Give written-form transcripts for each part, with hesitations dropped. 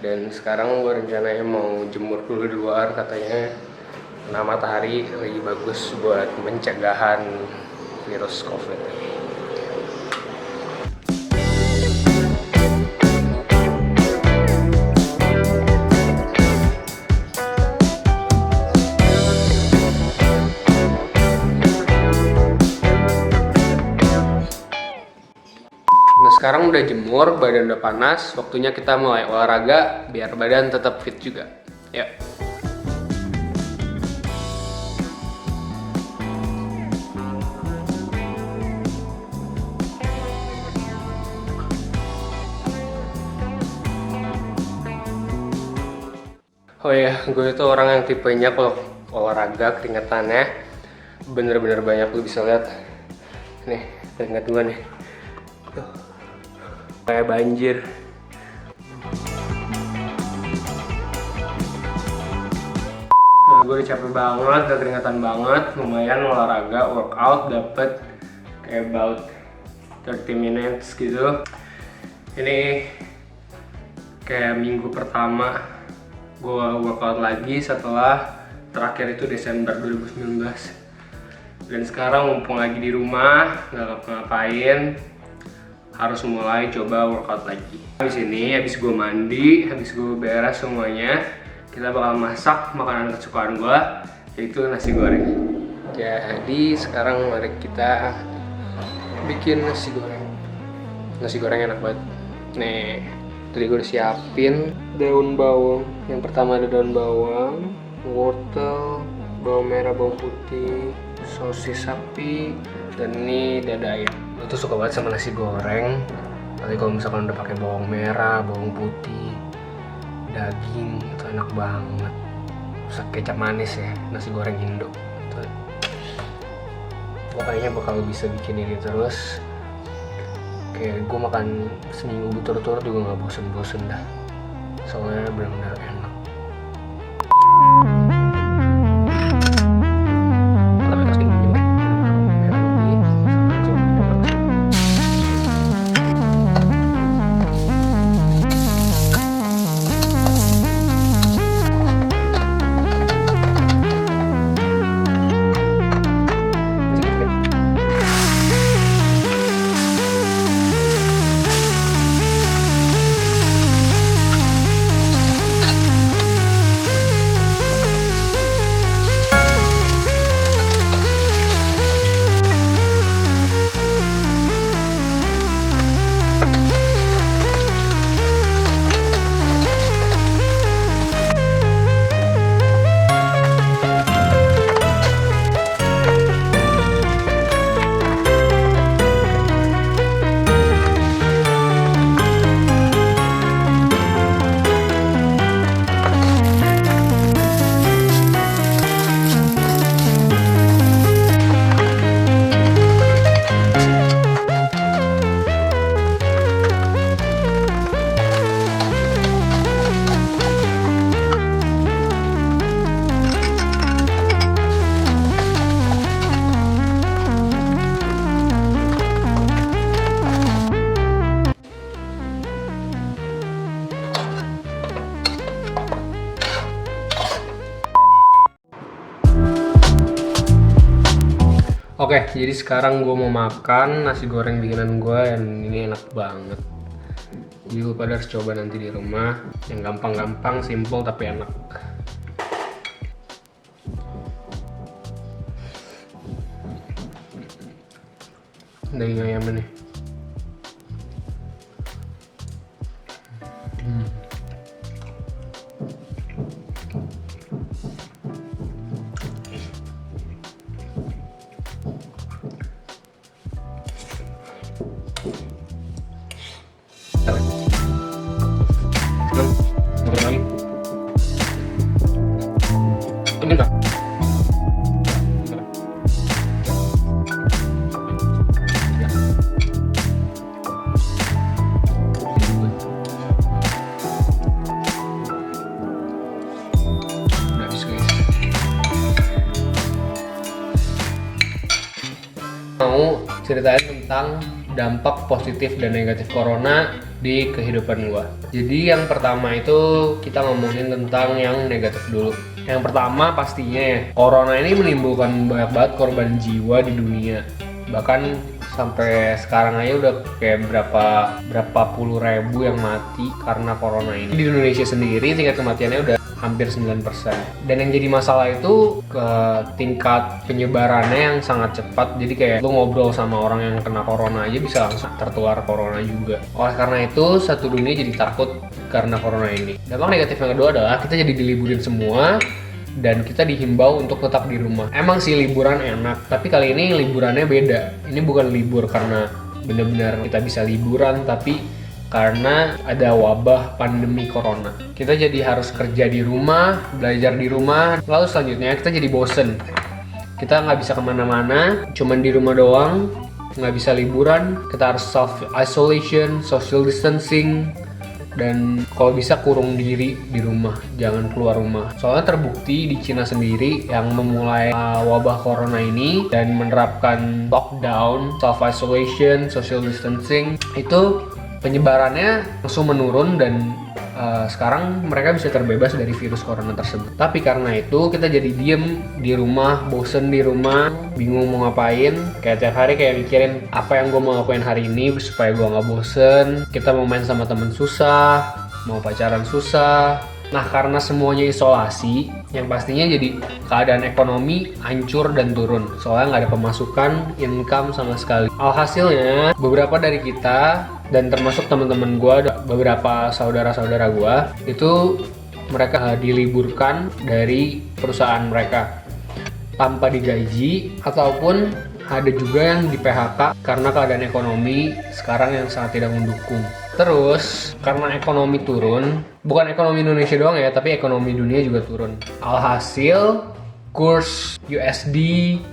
Dan sekarang gue rencananya mau jemur dulu di luar, katanya kena matahari lagi bagus buat pencegahan virus COVID. Nah sekarang udah jemur, badan udah panas, waktunya kita mulai olahraga biar badan tetap fit juga. Yuk. Oh ya, gue itu orang yang tipenya kalau olahraga keringetannya bener-bener banyak. Lu bisa lihat nih keringet gue nih. Tuh. Kayak banjir. Nah, gue udah capek banget, udah keringetan banget. Lumayan olahraga, workout, dapet kayak about 30 minutes gitu. Ini kayak minggu pertama gue workout lagi setelah terakhir itu Desember 2019. Dan sekarang mumpung lagi di rumah, nggak ngapa-ngapain, harus mulai coba workout lagi. Habis ini, habis gue mandi, habis gue beres semuanya, kita bakal masak makanan kesukaan gue, yaitu nasi goreng. Jadi sekarang mari kita bikin nasi goreng. Nasi goreng enak banget. Nih, tadi gue udah siapin daun bawang. Yang pertama ada daun bawang, wortel, bawang merah, bawang putih, sosis sapi, dan ini dada ayam. Gue tuh suka banget sama nasi goreng. Tapi kalau misalkan udah pakai bawang merah, bawang putih, daging, itu enak banget. Terus kecap manis ya, nasi goreng Indo. Gue kayaknya bakal bisa bikin ini terus. Kayak gue makan seminggu berturut-turut juga nggak bosen-bosen dah. Soalnya benar-benar enak. Oke, jadi sekarang gue mau makan nasi goreng bikinan gue yang ini enak banget. Jadi lu pada harus coba nanti di rumah, yang gampang-gampang, simple tapi enak. Daging ayamnya nih. Ini enggak. Udah habis guys. Mau ceritain tentang dampak positif dan negatif corona di kehidupan gue. Jadi yang pertama itu kita ngomongin tentang yang negatif dulu. Yang pertama pastinya ya, corona ini menimbulkan banyak banget korban jiwa di dunia. Bahkan sampai sekarang aja udah kayak berapa puluh ribu yang mati karena corona ini. Di Indonesia sendiri tingkat kematiannya udah hampir 9%. Dan yang jadi masalah itu ke tingkat penyebarannya yang sangat cepat. Jadi kayak lu ngobrol sama orang yang kena corona aja bisa langsung tertular corona juga. Oleh karena itu satu dunia jadi takut karena corona ini. Dampak negatif yang kedua adalah kita jadi diliburin semua dan kita dihimbau untuk tetap di rumah. Emang sih liburan enak, tapi kali ini liburannya beda. Ini bukan libur karena benar-benar kita bisa liburan, tapi karena ada wabah pandemi corona. Kita jadi harus kerja di rumah, belajar di rumah, lalu selanjutnya kita jadi bosen. Kita nggak bisa kemana-mana, cuman di rumah doang, nggak bisa liburan, kita harus self-isolation, social distancing, dan kalau bisa kurung diri di rumah, jangan keluar rumah. Soalnya terbukti di Cina sendiri yang memulai wabah corona ini dan menerapkan lockdown, self-isolation, social distancing, itu penyebarannya langsung menurun dan sekarang mereka bisa terbebas dari virus corona tersebut. Tapi karena itu kita jadi diem di rumah, bosen di rumah, bingung mau ngapain. Kayak tiap hari kayak mikirin apa yang gue mau lakuin hari ini supaya gue nggak bosen. Kita mau main sama temen susah, mau pacaran susah. Nah karena semuanya isolasi, yang pastinya jadi keadaan ekonomi hancur dan turun. Soalnya nggak ada pemasukan, income sama sekali. Alhasilnya beberapa dari kita dan termasuk teman-teman gue, beberapa saudara-saudara gue itu mereka diliburkan dari perusahaan mereka tanpa digaji, ataupun ada juga yang di PHK karena keadaan ekonomi sekarang yang sangat tidak mendukung. Terus karena ekonomi turun, bukan ekonomi Indonesia doang ya, tapi ekonomi dunia juga turun. Alhasil kurs USD,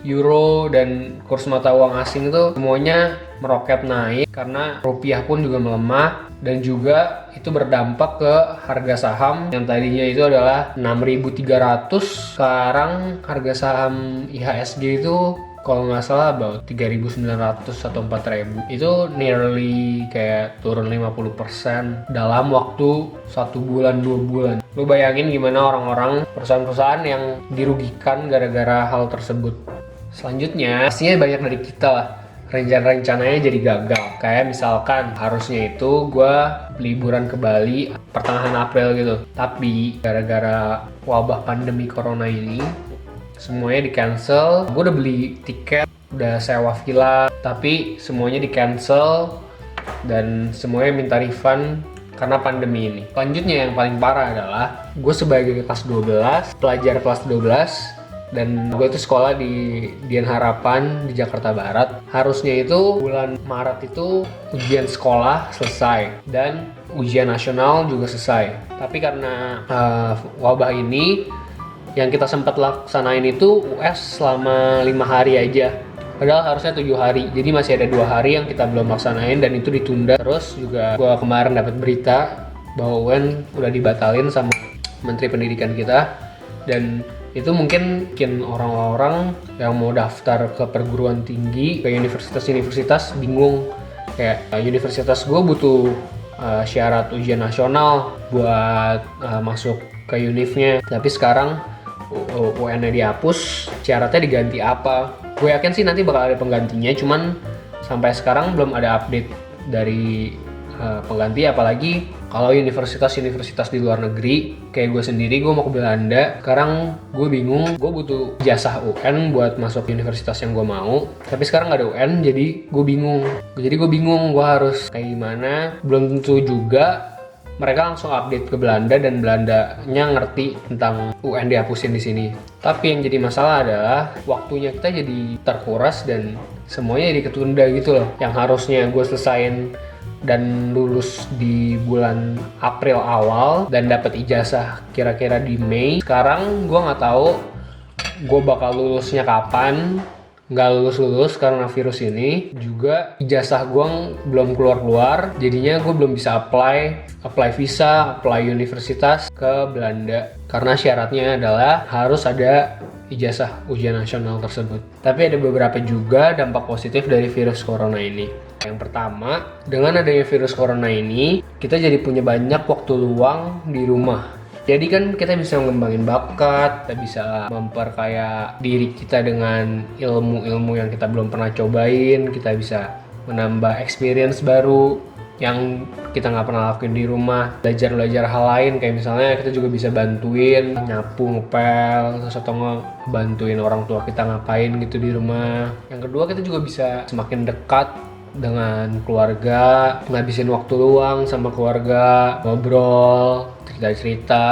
Euro, dan kurs mata uang asing itu semuanya meroket naik karena rupiah pun juga melemah, dan juga itu berdampak ke harga saham yang tadinya itu adalah 6.300, sekarang harga saham IHSG itu kalau nggak salah about 3.900 atau 4.000. Itu nearly kayak turun 50% dalam waktu 1 bulan 2 bulan. Lu bayangin gimana orang-orang, perusahaan-perusahaan yang dirugikan gara-gara hal tersebut. Selanjutnya pastinya banyak dari kita lah rencana-rencananya jadi gagal. Kayak misalkan harusnya itu gue liburan ke Bali pertengahan April gitu, tapi gara-gara wabah pandemi corona ini semuanya di cancel. Gue udah beli tiket, udah sewa villa, tapi semuanya di cancel dan semuanya minta refund karena pandemi ini. Selanjutnya yang paling parah adalah gue sebagai kelas 12, pelajar kelas 12, dan gue itu sekolah di Dian Harapan di Jakarta Barat. Harusnya itu bulan Maret itu ujian sekolah selesai dan ujian nasional juga selesai. Tapi karena wabah ini, yang kita sempat laksanain itu US selama 5 hari aja. Padahal harusnya 7 hari. Jadi masih ada 2 hari yang kita belum laksanain dan itu ditunda. Terus juga gua kemarin dapat berita bahwa UN udah dibatalin sama Menteri Pendidikan kita. Dan itu mungkin orang-orang yang mau daftar ke perguruan tinggi, ke universitas-universitas bingung. Kayak universitas gua butuh syarat ujian nasional buat masuk ke univnya. Tapi sekarang UN-nya dihapus, syaratnya diganti apa? Gue yakin sih nanti bakal ada penggantinya, cuman sampai sekarang belum ada update dari pengganti. Apalagi kalau universitas-universitas di luar negeri, kayak gue sendiri, gue mau ke Belanda. Sekarang gue bingung, gue butuh ijazah UN buat masuk universitas yang gue mau. Tapi sekarang nggak ada UN, jadi gue bingung. Gue harus kayak gimana? Belum tentu juga mereka langsung update ke Belanda dan Belandanya ngerti tentang UN dihapusin di sini. Tapi yang jadi masalah adalah waktunya kita jadi terkuras dan semuanya jadi ketunda gitu loh. Yang harusnya gue selesain dan lulus di bulan April awal dan dapat ijazah kira-kira di Mei. Sekarang gue nggak tahu gue bakal lulusnya kapan nggak lulus karena virus ini. Juga ijazah gue belum keluar, jadinya gue belum bisa apply visa, apply universitas ke Belanda karena syaratnya adalah harus ada ijazah ujian nasional tersebut. Tapi ada beberapa juga dampak positif dari virus corona ini. Yang pertama, dengan adanya virus corona ini, kita jadi punya banyak waktu luang di rumah. Jadi kan kita bisa mengembangin bakat, kita bisa memperkaya diri kita dengan ilmu-ilmu yang kita belum pernah cobain, kita bisa menambah experience baru yang kita nggak pernah lakuin di rumah, belajar hal lain, kayak misalnya kita juga bisa bantuin nyapu, ngepel, terus atau bantuin orang tua kita ngapain gitu di rumah. Yang kedua, kita juga bisa semakin dekat dengan keluarga, ngabisin waktu luang sama keluarga, ngobrol, cerita,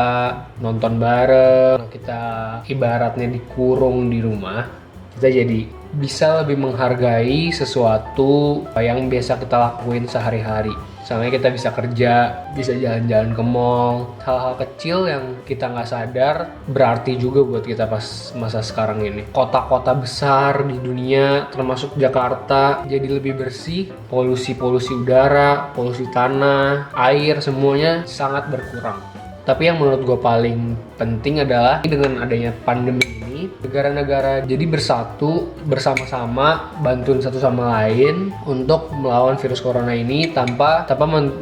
nonton bareng. Kita ibaratnya dikurung di rumah, kita jadi bisa lebih menghargai sesuatu yang biasa kita lakuin sehari-hari. Misalnya kita bisa kerja, bisa jalan-jalan ke mall. Hal-hal kecil yang kita nggak sadar berarti juga buat kita pas masa sekarang ini. Kota-kota besar di dunia, termasuk Jakarta, jadi lebih bersih. Polusi udara, polusi tanah, air, semuanya sangat berkurang. Tapi yang menurut gue paling penting adalah dengan adanya pandemi ini, negara-negara jadi bersatu bersama-sama, bantuin satu sama lain untuk melawan virus corona ini tanpa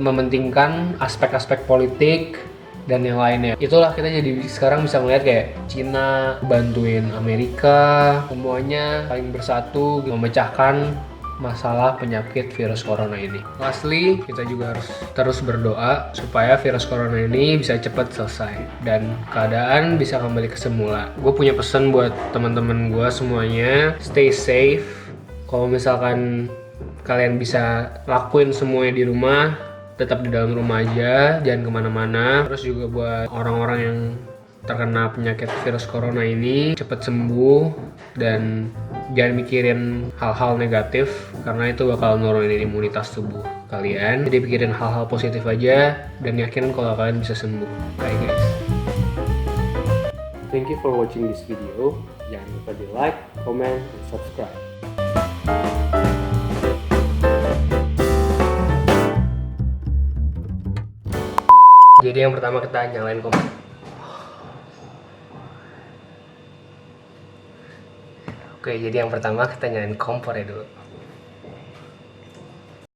mementingkan aspek-aspek politik dan yang lainnya. Itulah kita jadi sekarang bisa melihat kayak Cina bantuin Amerika, semuanya saling bersatu memecahkan masalah penyakit virus corona ini. Lastly, kita juga harus terus berdoa supaya virus corona ini bisa cepat selesai dan keadaan bisa kembali ke semula. Gue punya pesan buat teman-teman gue semuanya, stay safe. Kalau misalkan kalian bisa lakuin semuanya di rumah, tetap di dalam rumah aja, jangan kemana-mana. Terus juga buat orang-orang yang terkena penyakit virus corona ini cepat sembuh dan jangan mikirin hal-hal negatif karena itu bakal nurunin imunitas tubuh kalian. Jadi pikirin hal-hal positif aja dan yakin kalau kalian bisa sembuh. Bye guys. Thank you for watching this video. Jangan lupa di like, comment, dan subscribe. Jadi yang pertama kita nyalain kompor. Oke, jadi yang pertama kita nyalain kompor ya dulu.